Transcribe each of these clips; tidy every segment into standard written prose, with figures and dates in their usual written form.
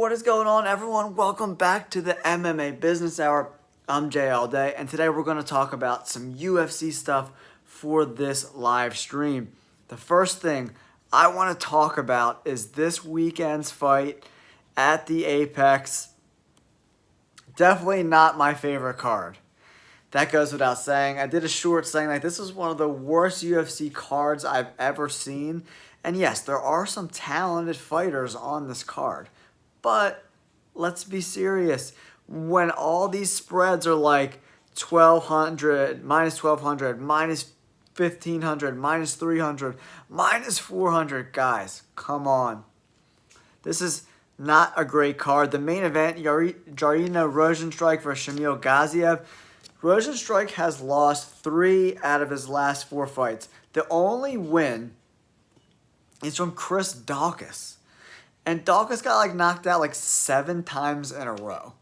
what is going on, everyone? Welcome back to the MMA Business Hour. I'm Jay All Day, and today we're going to talk about some UFC stuff for this live stream. The first thing I want to talk about is this weekend's fight at the Apex. Definitely not my favorite card. That goes without saying. I did a short saying like this was one of the worst UFC cards I've ever seen. And yes, there are some talented fighters on this card. But let's be serious. When all these spreads are like 1,200, minus 1,200, minus 1,500, minus 300, minus 400, guys, come on. This is not a great card. The main event, Jarino Rozenstruik versus Shamil Gaziev. Rozenstruik has lost 3 out of his last 4 fights. The only win is from Chris Daukaus. And Daukaus got knocked out 7 times in a row.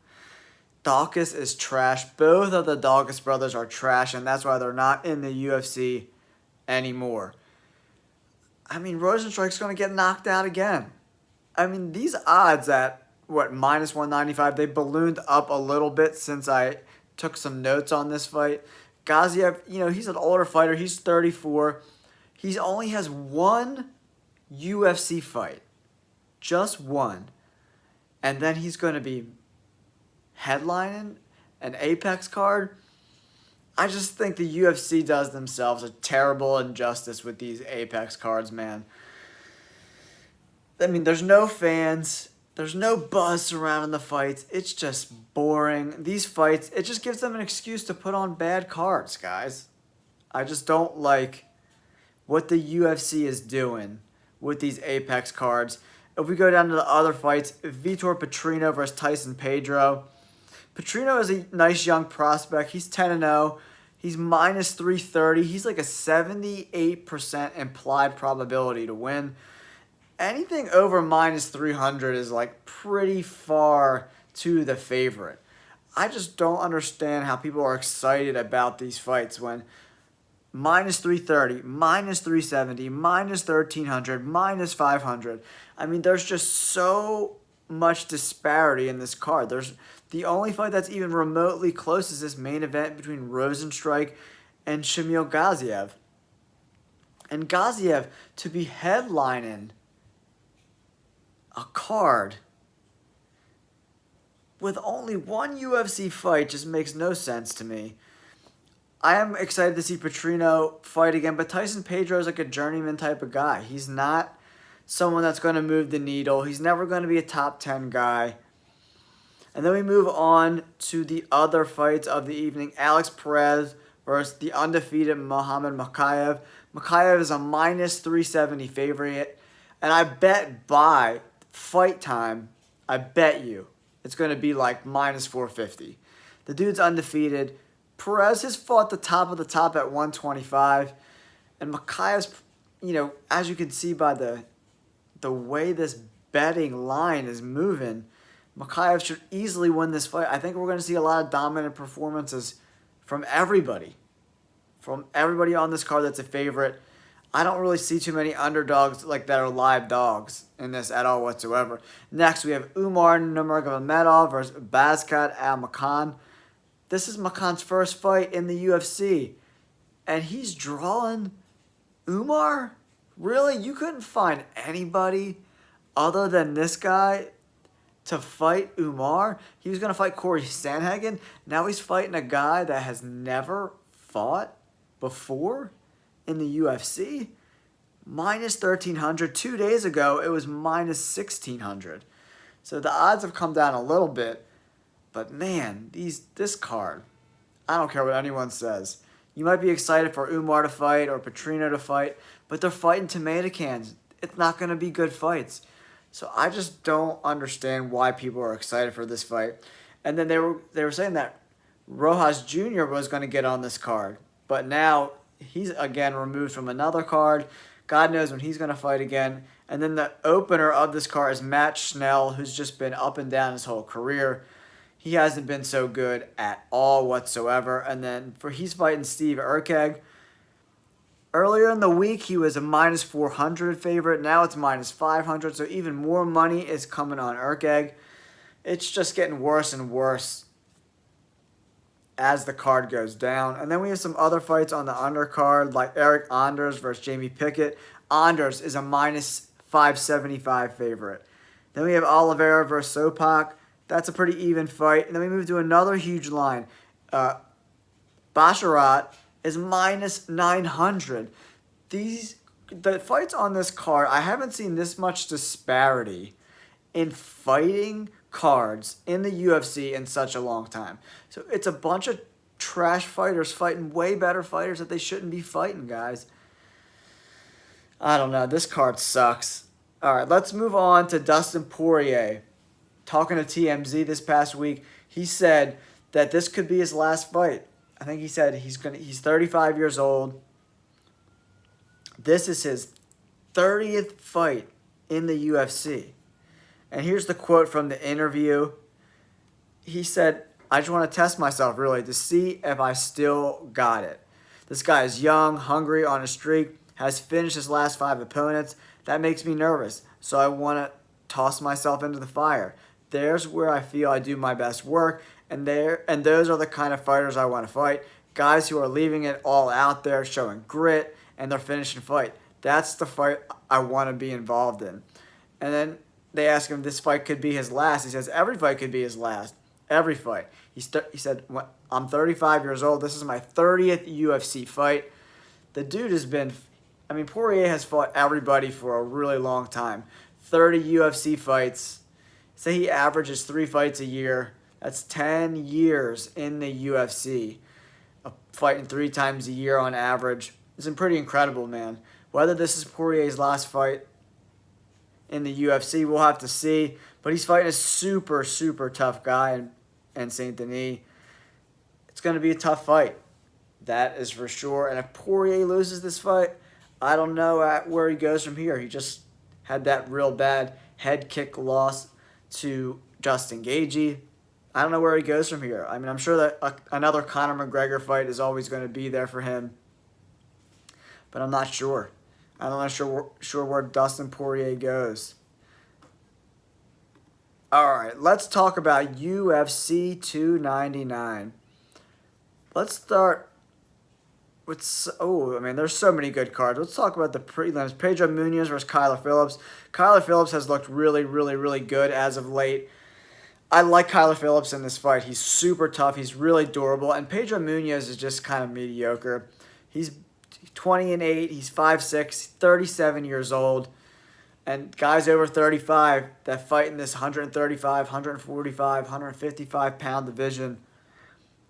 Daukaus is trash. Both of the Daukaus brothers are trash, and that's why they're not in the UFC anymore. Rozenstruik's going to get knocked out again. These odds at, minus 195, they ballooned up a little bit since I took some notes on this fight. Gaziev, he's an older fighter. He's 34. He only has 1 UFC fight. Just 1. And then he's going to be headlining an Apex card. I just think the UFC does themselves a terrible injustice with these Apex cards, man. There's no fans. There's no buzz surrounding the fights. It's just boring. These fights, it just gives them an excuse to put on bad cards, guys. I just don't like what the UFC is doing with these Apex cards. If we go down to the other fights, Vitor Petrino versus Tyson Pedro. Petrino is a nice young prospect. He's 10-0. He's minus 330. He's like a 78% implied probability to win. Anything over minus 300 is pretty far to the favorite. I just don't understand how people are excited about these fights when minus 330, minus 370, minus 1,300, minus 500. There's just so much disparity in this card. There's the only fight that's even remotely close is this main event between Rozenstruik and Shamil Gaziev. And Gaziev to be headlining a card with only 1 UFC fight just makes no sense to me. I am excited to see Petrino fight again, but Tyson Pedro is like a journeyman type of guy. He's not someone that's going to move the needle. He's never going to be a top 10 guy. And then we move on to the other fights of the evening. Alex Perez versus the undefeated Muhammad Mokaev. Mokaev is a minus 370 favorite. And I bet by fight time, I bet you it's going to be minus 450. The dude's undefeated. Perez has fought the top of the top at 125. And Mokaev's, as you can see by the way this betting line is moving, Mokaev should easily win this fight. I think we're going to see a lot of dominant performances from everybody. From everybody on this card that's a favorite. I don't really see too many underdogs that are live dogs in this at all whatsoever. Next, we have Umar Nurmagomedov versus Baskat Al-Makan. This is Makan's first fight in the UFC. And he's drawing Umar? Really? You couldn't find anybody other than this guy to fight Umar? He was going to fight Corey Sandhagen. Now he's fighting a guy that has never fought before in the UFC. Minus 1,300. 2 days ago, it was minus 1,600. So the odds have come down a little bit. But man, this card, I don't care what anyone says. You might be excited for Umar to fight or Petrino to fight, but they're fighting tomato cans. It's not going to be good fights. So I just don't understand why people are excited for this fight. And then they were saying that Rojas Jr. was going to get on this card, but now he's again removed from another card. God knows when he's going to fight again. And then the opener of this card is Matt Schnell, who's just been up and down his whole career. He hasn't been so good at all whatsoever. And then he's fighting Steve Urkeg. Earlier in the week, he was a minus 400 favorite. Now it's minus 500, so even more money is coming on Urkeg. It's just getting worse and worse as the card goes down. And then we have some other fights on the undercard, like Eric Anders versus Jamie Pickett. Anders is a minus 575 favorite. Then we have Oliveira versus Sopak. That's a pretty even fight. And then we move to another huge line. Basharat is minus 900. The fights on this card, I haven't seen this much disparity in fighting cards in the UFC in such a long time. So it's a bunch of trash fighters fighting way better fighters that they shouldn't be fighting, guys. I don't know. This card sucks. All right, let's move on to Dustin Poirier. Talking to TMZ this past week, he said that this could be his last fight. I think he said he's 35 years old. This is his 30th fight in the UFC. And here's the quote from the interview. He said, "I just want to test myself, really, to see if I still got it. This guy is young, hungry, on a streak, has finished his last 5 opponents. That makes me nervous, so I want to toss myself into the fire. There's where I feel I do my best work, and those are the kind of fighters I want to fight. Guys who are leaving it all out there, showing grit, and they're finishing fight. That's the fight I want to be involved in." And then they ask him if this fight could be his last. He says, every fight could be his last. Every fight. He said, "I'm 35 years old. This is my 30th UFC fight." The dude has been... Poirier has fought everybody for a really long time. 30 UFC fights. Say he averages 3 fights a year. That's 10 years in the UFC. Fighting 3 times a year on average. It's pretty incredible, man. Whether this is Poirier's last fight in the UFC, we'll have to see. But he's fighting a super, super tough guy in Saint Denis. It's going to be a tough fight. That is for sure. And if Poirier loses this fight, I don't know where he goes from here. He just had that real bad head kick loss to Justin Gaethje. I don't know where he goes from here. I'm sure that another Conor McGregor fight is always going to be there for him. But I'm not sure. I'm not sure where Dustin Poirier goes. All right, let's talk about UFC 299. Let's start with... there's so many good cards. Let's talk about the prelims. Pedro Munhoz versus Kyler Phillips. Kyler Phillips has looked really, really, really good as of late. I like Kyler Phillips in this fight. He's super tough. He's really durable. And Pedro Munhoz is just kind of mediocre. He's 20-8. He's 5'6", 37 years old. And guys over 35 that fight in this 135, 145, 155 pound division,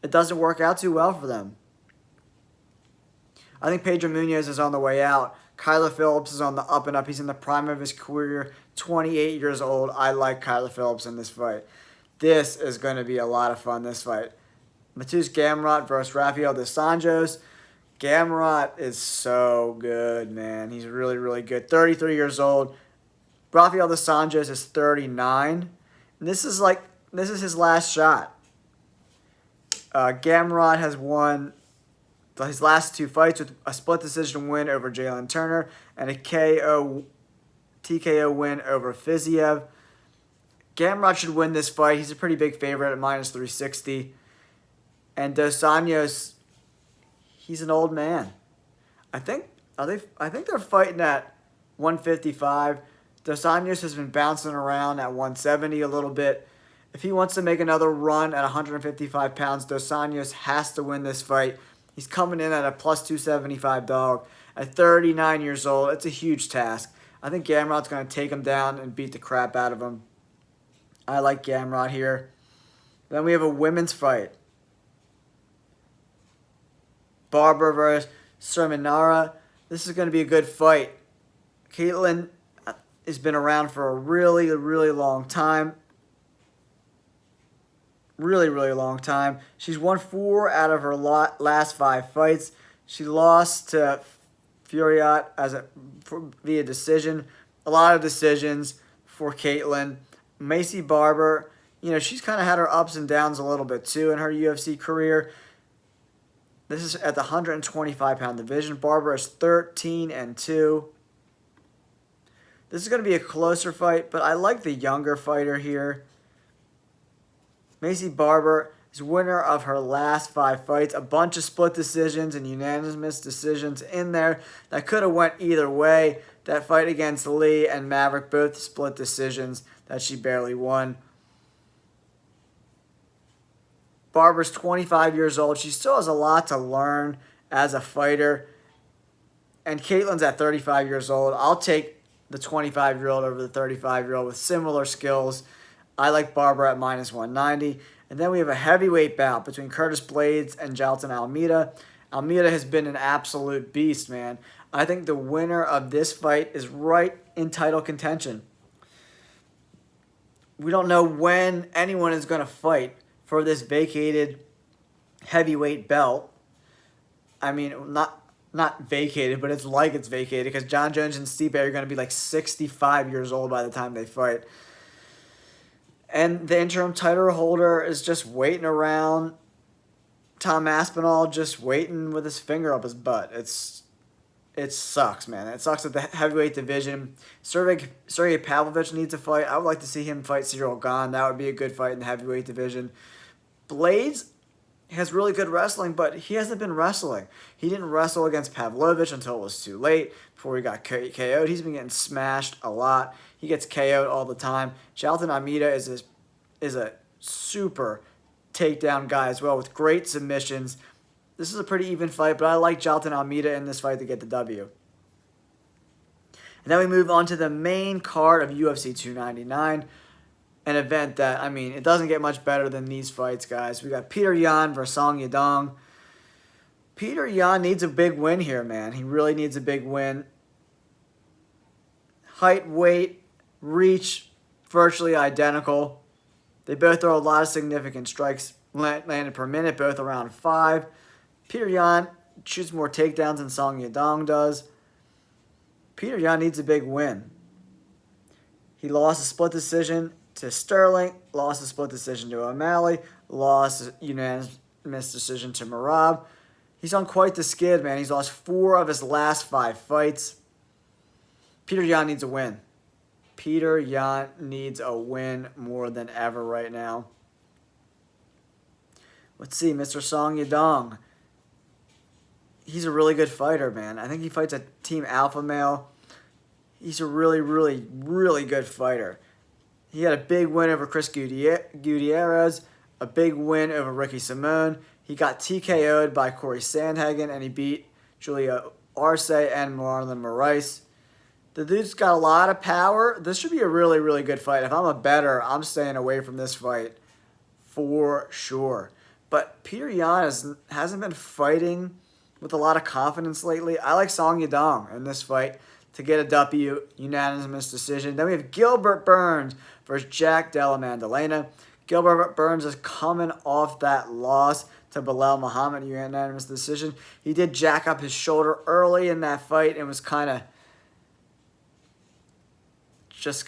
it doesn't work out too well for them. I think Pedro Munhoz is on the way out. Kyler Phillips is on the up and up. He's in the prime of his career, 28 years old. I like Kyler Phillips in this fight. This is going to be a lot of fun, this fight. Mateusz Gamrot versus Rafael dos Anjos. Gamrot is so good, man. He's really, really good. 33 years old. Rafael dos Anjos is 39. And this is his last shot. Gamrot has won his last 2 fights with a split decision win over Jalen Turner and a TKO win over Fiziev. Gamrot should win this fight. He's a pretty big favorite at minus 360. And Dos Anjos, he's an old man. I think they're fighting at 155. Dos Anjos has been bouncing around at 170 a little bit. If he wants to make another run at 155 pounds, Dos Anjos has to win this fight. He's coming in at a plus 275 dog. At 39 years old, it's a huge task. I think Gamrot's going to take him down and beat the crap out of him. I like Gamrot here. Then we have a women's fight. Barber versus Sermonara. This is going to be a good fight. Caitlin has been around for a really, really long time. Really, really long time. She's won 4 out of her last 5 fights. She lost to Furiat via decision. A lot of decisions for Caitlin. Macy Barber, she's kind of had her ups and downs a little bit too in her UFC career. This is at the 125-pound division. Barber is 13-2. This is going to be a closer fight, but I like the younger fighter here. Maycee Barber is winner of her last 5 fights. A bunch of split decisions and unanimous decisions in there that could have went either way. That fight against Lee and Maverick, both split decisions that she barely won. Barber's 25 years old. She still has a lot to learn as a fighter. And Caitlin's at 35 years old. I'll take the 25-year-old over the 35-year-old with similar skills. I like Barber at -190. And then we have a heavyweight bout between Curtis Blades and Jailton Almeida. Almeida has been an absolute beast, man. I think the winner of this fight is right in title contention. We don't know when anyone is going to fight for this vacated heavyweight belt. I mean, not vacated, but it's like it's vacated because John Jones and Stipe are going to be like 65 years old by the time they fight. And the interim title holder is just waiting around. Tom Aspinall just waiting with his finger up his butt. It sucks, man. It sucks at the heavyweight division. Sergey Pavlovich needs a fight. I would like to see him fight Cyril Gane. That would be a good fight in the heavyweight division. Blades has really good wrestling, but he hasn't been wrestling. He didn't wrestle against Pavlovich until it was too late, before he got KO'd. He's been getting smashed a lot. He gets KO'd all the time. Jailton Almeida is a super takedown guy as well with great submissions. This is a pretty even fight, but I like Jailton Almeida in this fight to get the W. And then we move on to the main card of UFC 299. An event that, I mean, it doesn't get much better than these fights, guys. We got Petr Yan versus Song Yadong. Petr Yan needs a big win here, man. He really needs a big win. Height, weight, reach, virtually identical. They both throw a lot of significant strikes landed per minute, both around 5. Petr Yan shoots more takedowns than Song Yadong does. Petr Yan needs a big win. He lost a split decision to Sterling, lost a split decision to O'Malley, lost a unanimous decision to Merab. He's on quite the skid, man. He's lost 4 of his last 5 fights. Petr Yan needs a win. Petr Yan needs a win more than ever right now. Let's see, Mr. Song Yadong. He's a really good fighter, man. I think he fights a Team Alpha Male. He's a really, really, really good fighter. He had a big win over Chris Gutierrez, a big win over Ricky Simone. He got TKO'd by Corey Sandhagen, and he beat Julia Arce and Marlon Moraes. The dude's got a lot of power. This should be a really, really good fight. If I'm a bettor, I'm staying away from this fight for sure. But Petr Yan hasn't been fighting with a lot of confidence lately. I like Song Yadong in this fight to get a W, unanimous decision. Then we have Gilbert Burns versus Jack Della Maddalena. Gilbert Burns is coming off that loss to Belal Muhammad, unanimous decision. He did jack up his shoulder early in that fight and was kind of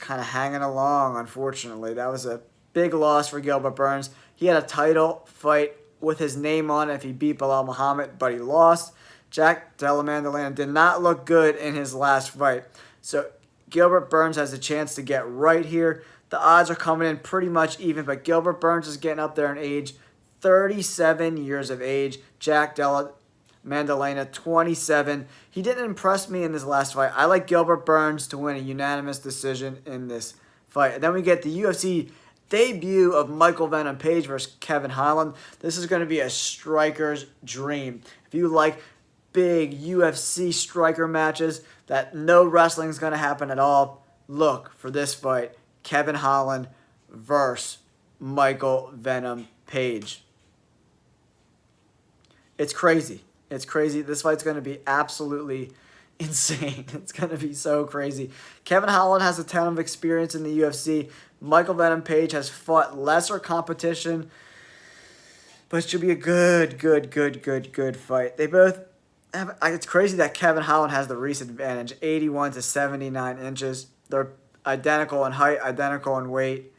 hanging along, unfortunately. That was a big loss for Gilbert Burns. He had a title fight with his name on it if he beat Belal Muhammad, but he lost. Jack Della Maddalena did not look good in his last fight. So Gilbert Burns has a chance to get right here. The odds are coming in pretty much even, but Gilbert Burns is getting up there in age. 37 years of age. Jack Della Maddalena, 27. He didn't impress me in this last fight. I like Gilbert Burns to win a unanimous decision in this fight. And then we get the UFC debut of Michael Venom Page versus Kevin Holland. This is going to be a striker's dream. If you like big UFC striker matches that no wrestling is going to happen at all, look for this fight. Kevin Holland versus Michael Venom Page. It's crazy. It's crazy. This fight's going to be absolutely insane. It's going to be so crazy. Kevin Holland has a ton of experience in the UFC. Michael Venom Page has fought lesser competition, but it should be a good fight. They both have, it's crazy that Kevin Holland has the recent advantage, 81 to 79 inches. They're identical in height, identical in weight.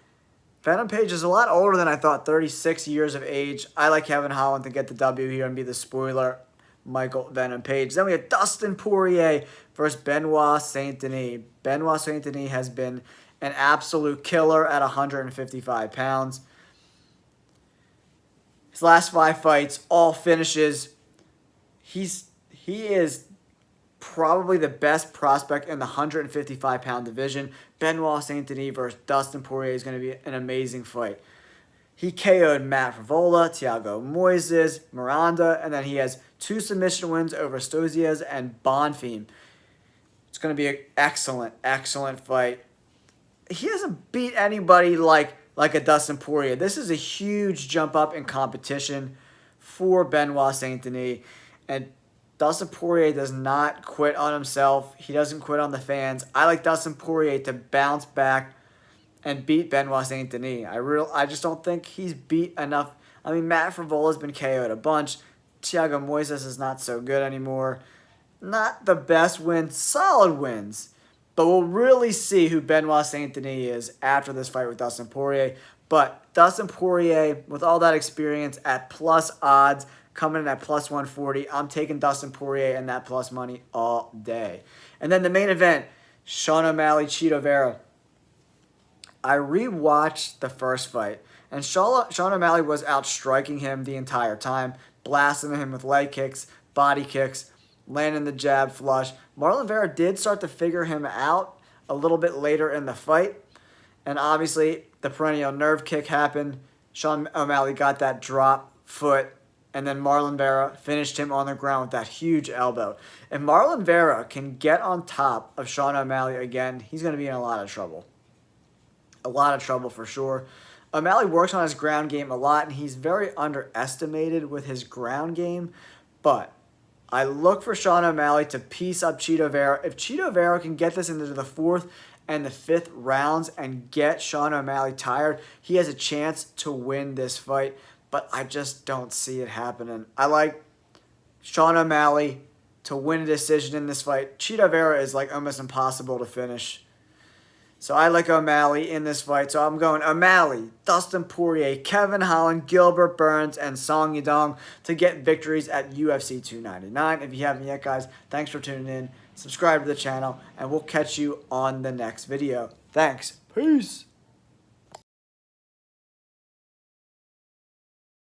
Venom Page is a lot older than I thought, 36 years of age. I like Kevin Holland to get the W here and be the spoiler. Michael Venom Page. Then we have Dustin Poirier versus Benoit Saint-Denis. Benoit Saint-Denis has been an absolute killer at 155 pounds. His last 5 fights, all finishes. He is probably the best prospect in the 155-pound division. Benoit Saint-Denis versus Dustin Poirier is going to be an amazing fight. He KO'd Matt Frivola, Thiago Moises, Miranda, and then he has 2 submission wins over Stozias and Bonfim. It's going to be an excellent, excellent fight. He hasn't beat anybody like a Dustin Poirier. This is a huge jump up in competition for Benoit Saint-Denis. And Dustin Poirier does not quit on himself. He doesn't quit on the fans. I like Dustin Poirier to bounce back and beat Benoit Saint-Denis. I just don't think he's beat enough. I mean, Matt Frivola's been KO'd a bunch. Thiago Moises is not so good anymore. Not the best wins, solid wins. But we'll really see who Benoit Saint-Denis is after this fight with Dustin Poirier. But Dustin Poirier, with all that experience at plus odds, coming in at plus 140, I'm taking Dustin Poirier and that plus money all day. And then the main event, Sean O'Malley, Chito Vera. I rewatched the first fight, and Sean O'Malley was outstriking him the entire time, blasting him with leg kicks, body kicks, landing the jab flush. Marlon Vera did start to figure him out a little bit later in the fight, and obviously the perennial nerve kick happened. Sean O'Malley got that drop foot, and then Marlon Vera finished him on the ground with that huge elbow. If Marlon Vera can get on top of Sean O'Malley again, he's going to be in a lot of trouble. A lot of trouble for sure. O'Malley works on his ground game a lot, and he's very underestimated with his ground game. But I look for Sean O'Malley to piece up Chito Vera. If Chito Vera can get this into the 4th and the 5th rounds and get Sean O'Malley tired, he has a chance to win this fight. But I just don't see it happening. I like Sean O'Malley to win a decision in this fight. Chito Vera is like almost impossible to finish. So I like O'Malley in this fight. So I'm going O'Malley, Dustin Poirier, Kevin Holland, Gilbert Burns, and Song Yadong to get victories at UFC 299. If you haven't yet, guys, thanks for tuning in. Subscribe to the channel, and we'll catch you on the next video. Thanks. Peace.